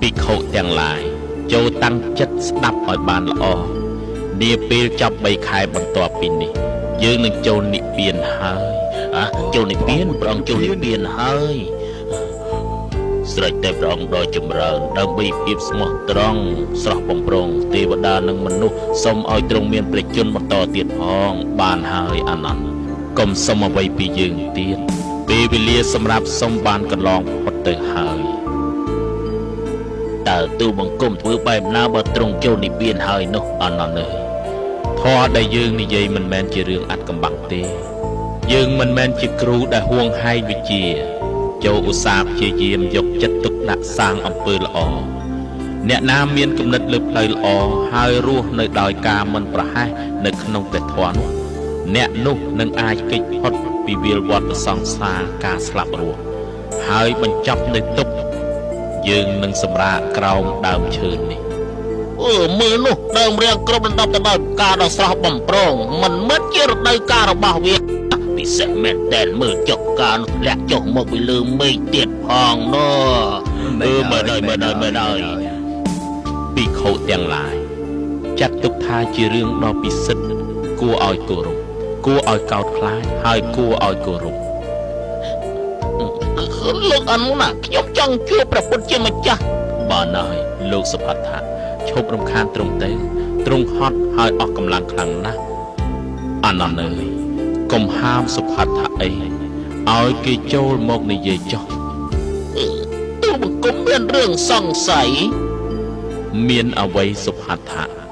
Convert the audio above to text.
ពីខុទាំងឡាយចូលតាំងចិត្តស្ដាប់ឲ្យបានល្អនាពេលចាប់3ខែបន្ទាប់ពីនេះយើងនឹងចូលនិព្វានហើយចូលនិព្វានព្រះអង្គចូលនិព្វានហើយស្រេចតែព្រះអង្គដ៏ចម្រើនដើម្បីភាពស្មោះត្រង់ស្រស់បំព្រងទេវតានិងមនុស្សសូមឲ្យទ្រង់មានព្រះជន្មបន្តទៀតផងបានហើយអានន្ទកុំសុំអ្វីពីយើងទៀតពេលវេលាសម្រាប់សុំបានកន្លងផុតទៅហើយតើទូបង្គំធ្វើបែបណាបើទ្រង់ចូលនិព្វានហើយនោះអានន្ទអើយធម៌ដែលយើងនិយាយមិនមែនជារឿងអាត់កំបាំងទេយើងមិនមែនជាគ្រូដែលហួងហែងវិជ្ជាចូលឧស្សាហ៍ព្យាយាមយកចិត្តទុកដាក់សាងអំពើល្អអ្នកណាមានគំនិតលើផ្លូវល្អហើយរស់នៅដោយការមិនប្រហែសនៅក្នុងព្រះធម៌នោះអ្នកនោះនឹងអាចគេចផុតពីវាលវដ្តសង្សារការស្លាប់រស់ហើយបញ្ចប់នៅទុក្ខយើងនឹងសម្រាកក្រោមដើមឈើនេះមើលនោះដើមរៀងគ្រប់លំដាប់ទៅដោយការដ៏ស្រស់បំព្រងមិនមែនជារដូវកាលរបស់វាពិសេសមែនតែនមើលចុះការនោះធ្លាក់ចុះមកពីលើមេឃទៀតផងនោះមើលហើយពីខុទាំងឡាយចាត់ទុកថាជារឿងដ៏ពិសិដ្ឋគួរឲ្យគោរពគួរឲ្យកោតខ្លាចហើយគួរឲ្យគោរពលោកអនុណាខ្ញុំចង់ជួបព្រះពុទ្ធជាម្ចាស់បានហើយលោកសុផាថាឈប់រំខានទ្រង់ទៅទ្រង់ហត់ហើយអស់កម្លាំងខ្លាំងណាស់អានន្ទអើយកុំហាមសុផាថាអីឲ្យគេចូលមកនិយាយចុះទូបង្គំមានរឿងសង្ស័យមានអ្វីសុផាថា